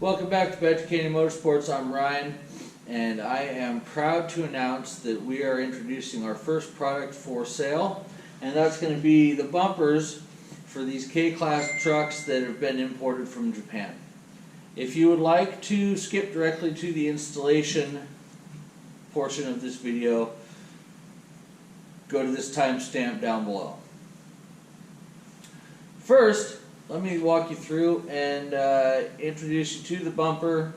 Welcome back to Badger Canyon Motorsports. I'm Ryan, and I am proud to announce that we are introducing our first product for sale, and that's going to be the bumpers for these K-Class trucks that have been imported from Japan. If you would like to skip directly to the installation portion of this video, go to this timestamp down below. First, let me walk you through and introduce you to the bumper,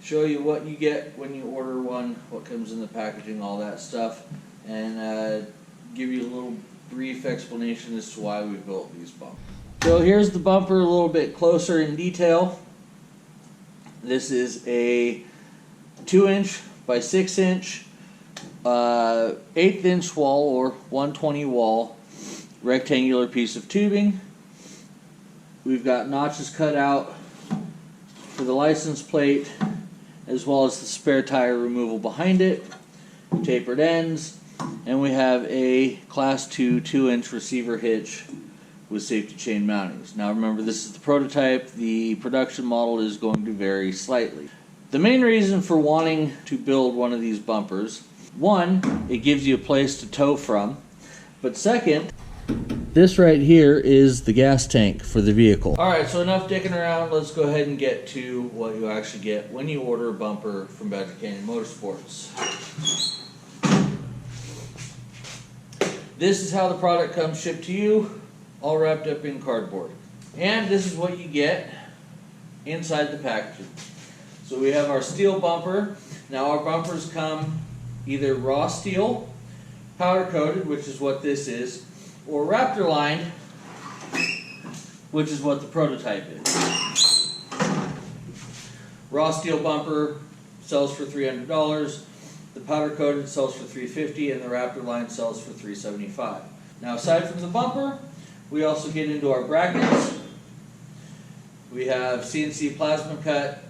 show you what you get when you order one, what comes in the packaging, all that stuff, and give you a little brief explanation as to why we built these bumpers. So here's the bumper a little bit closer in detail. This is a 2-inch by 6-inch 1/8 inch wall or 120 wall rectangular piece of tubing. We've got notches cut out for the license plate, as well as the spare tire removal behind it, tapered ends, and we have a Class 2 2-inch receiver hitch with safety chain mountings. Now remember, this is the prototype. The production model is going to vary slightly. The main reason for wanting to build one of these bumpers, one, it gives you a place to tow from, but second, this right here is the gas tank for the vehicle. Alright, so enough dicking around. Let's go ahead and get to what you actually get when you order a bumper from Badger Canyon Motorsports. This is how the product comes shipped to you, all wrapped up in cardboard. And this is what you get inside the packaging. So we have our steel bumper. Now our bumpers come either raw steel, powder coated, which is what this is, or Raptor lined, which is what the prototype is. Raw steel bumper sells for $300, the powder coated sells for $350, and the Raptor line sells for $375. Now aside from the bumper, we also get into our brackets. We have CNC plasma cut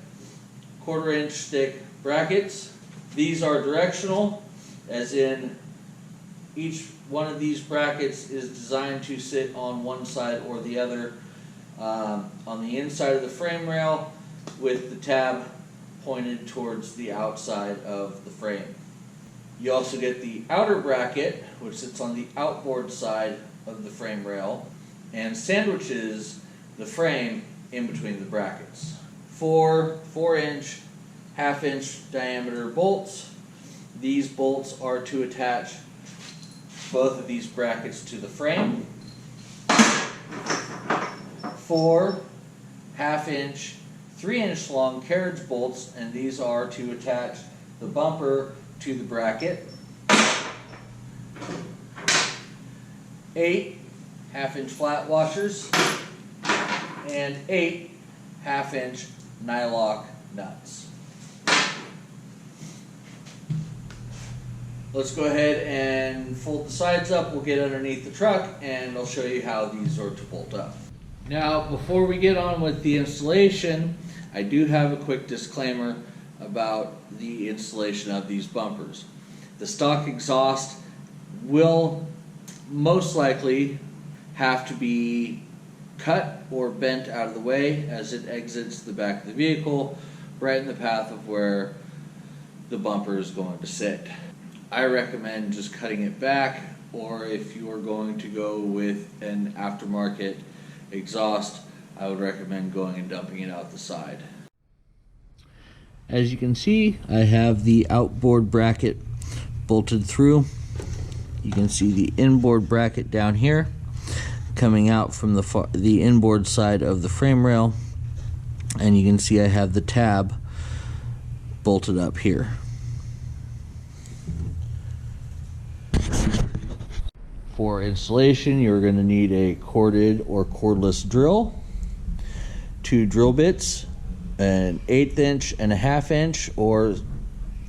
1/4 inch thick brackets. These are directional, as in each one of these brackets is designed to sit on one side or the other on the inside of the frame rail, with the tab pointed towards the outside of the frame. You also get the outer bracket, which sits on the outboard side of the frame rail and sandwiches the frame in between the brackets. 4 4-inch, 1/2 inch diameter bolts. These bolts are to attach both of these brackets to the frame. 4 1/2 inch, 3-inch long carriage bolts, and these are to attach the bumper to the bracket. 8 1/2 inch flat washers, and 8 1/2 inch nylock nuts. Let's go ahead and fold the sides up. We'll get underneath the truck and I'll show you how these are to bolt up. Now, before we get on with the installation, I do have a quick disclaimer about the installation of these bumpers. The stock exhaust will most likely have to be cut or bent out of the way as it exits the back of the vehicle, right in the path of where the bumper is going to sit. I recommend just cutting it back, or if you are going to go with an aftermarket exhaust, I would recommend going and dumping it out the side. As you can see, I have the outboard bracket bolted through. You can see the inboard bracket down here coming out from the inboard side of the frame rail, and you can see I have the tab bolted up here. For installation, you're going to need a corded or cordless drill, 2 drill bits, an 1/8 inch and a 1/2 inch, or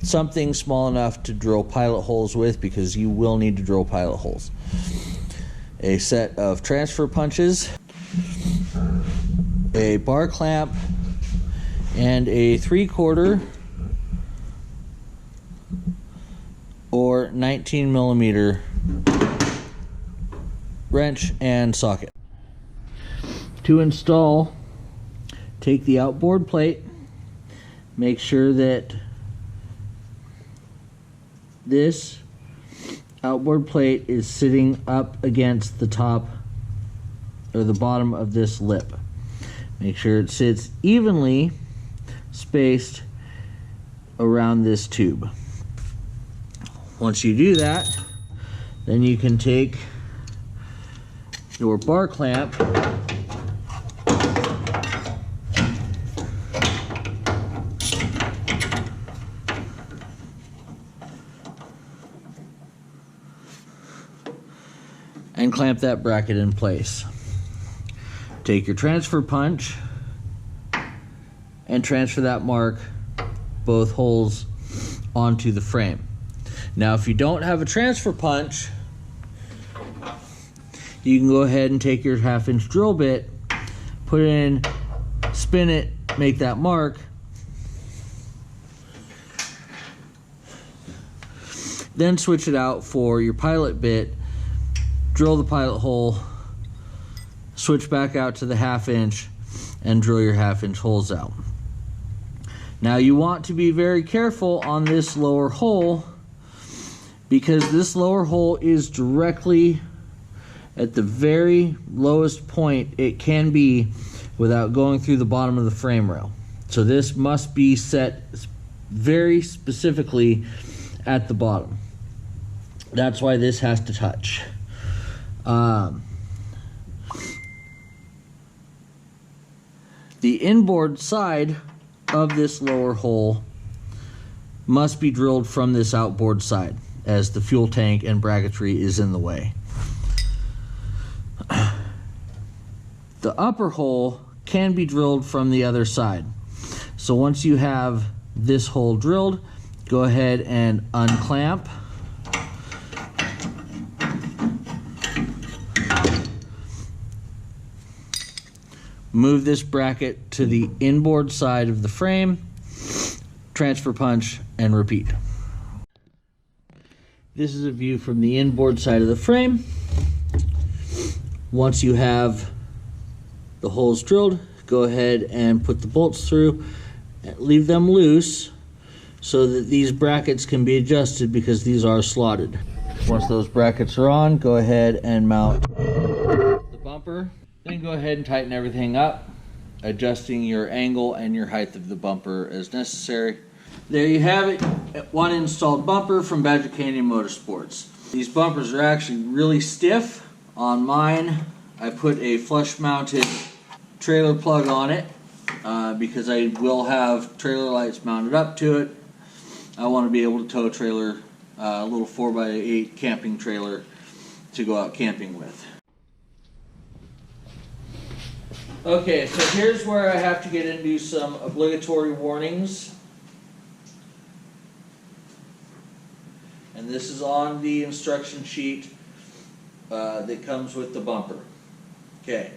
something small enough to drill pilot holes with, because you will need to drill pilot holes. A set of transfer punches, a bar clamp, and a 3/4 or 19 millimeter wrench and socket. To install, take the outboard plate, make sure that this outboard plate is sitting up against the top or the bottom of this lip. Make sure it sits evenly spaced around this tube. Once you do that, then you can take your bar clamp and clamp that bracket in place. Take your transfer punch and transfer that mark, both holes, onto the frame. Now if you don't have a transfer punch, you can go ahead and take your 1/2-inch drill bit, put it in, spin it, make that mark, then switch it out for your pilot bit, drill the pilot hole, switch back out to the 1/2-inch, and drill your 1/2-inch holes out. Now you want to be very careful on this lower hole, because this lower hole is directly at the very lowest point it can be without going through the bottom of the frame rail. So this must be set very specifically at the bottom. That's why this has to touch. The inboard side of this lower hole must be drilled from this outboard side, as the fuel tank and bracketry is in the way. The upper hole can be drilled from the other side. So once you have this hole drilled, go ahead and unclamp. Move this bracket to the inboard side of the frame, transfer punch, and repeat. This is a view from the inboard side of the frame. Once you have the holes drilled, go ahead and put the bolts through, leave them loose so that these brackets can be adjusted, because these are slotted. Once those brackets are on, go ahead and mount the bumper. Then go ahead and tighten everything up, adjusting your angle and your height of the bumper as necessary. There you have it, one installed bumper from Badger Canyon Motorsports. These bumpers are actually really stiff. On mine, I put a flush mounted trailer plug on it because I will have trailer lights mounted up to it. I want to be able to tow a trailer, a little 4x8 camping trailer to go out camping with. Okay, so here's where I have to get into some obligatory warnings. And this is on the instruction sheet that comes with the bumper. Okay,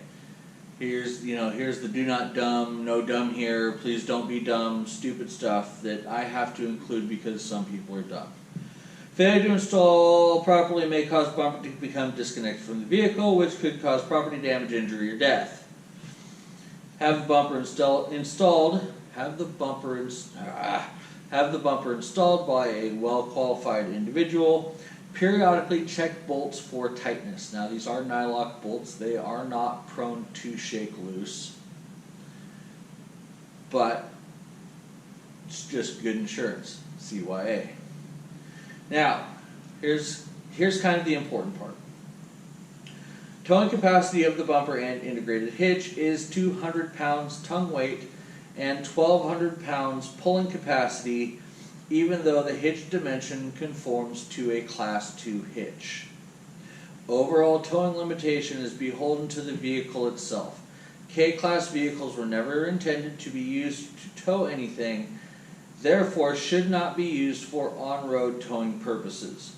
here's the do not dumb, no dumb here, please don't be dumb, stupid stuff that I have to include because some people are dumb. Failure to install properly may cause the bumper to become disconnected from the vehicle, which could cause property damage, injury, or death. Have the bumper installed. Have the bumper installed by a well-qualified individual. Periodically check bolts for tightness. Now these are nylock bolts. They are not prone to shake loose, but it's just good insurance. CYA. Now here's kind of the important part. Towing capacity of the bumper and integrated hitch is 200 pounds tongue weight and 1,200 pounds pulling capacity, even though the hitch dimension conforms to a Class 2 hitch. Overall towing limitation is beholden to the vehicle itself. K-Class vehicles were never intended to be used to tow anything, therefore should not be used for on-road towing purposes.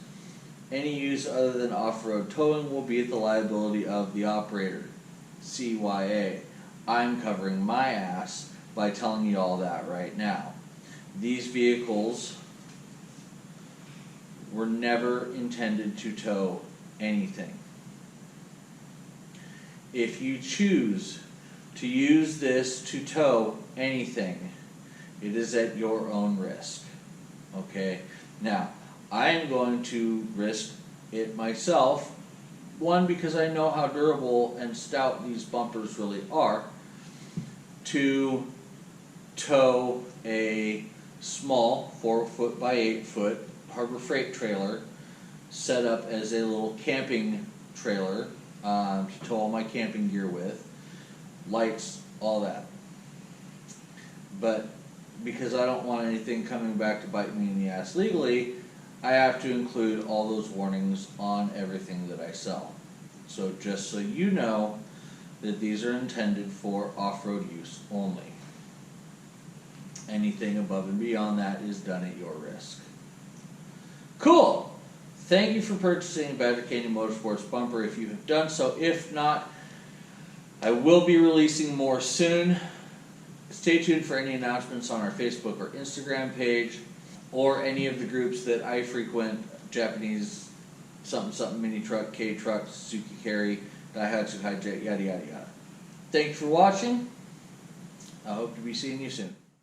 Any use other than off-road towing will be at the liability of the operator. CYA. I'm covering my ass by telling you all that right now. These vehicles were never intended to tow anything. If you choose to use this to tow anything, It is at your own risk. Okay? Now, I am going to risk it myself. One, because I know how durable and stout these bumpers really are. To tow a small 4-foot by 8-foot Harbor Freight trailer set up as a little camping trailer to tow all my camping gear with, lights, all that. But because I don't want anything coming back to bite me in the ass legally, I have to include all those warnings on everything that I sell. So just so you know that these are intended for off-road use only. Anything above and beyond that is done at your risk. Cool! Thank you for purchasing a Badger Canyon Motorsports bumper if you have done so. If not, I will be releasing more soon. Stay tuned for any announcements on our Facebook or Instagram page, or any of the groups that I frequent: Japanese something something mini truck, K truck, Suzuki Carry, Daihatsu Hijet, yada yada yada. Thank you for watching. I hope to be seeing you soon.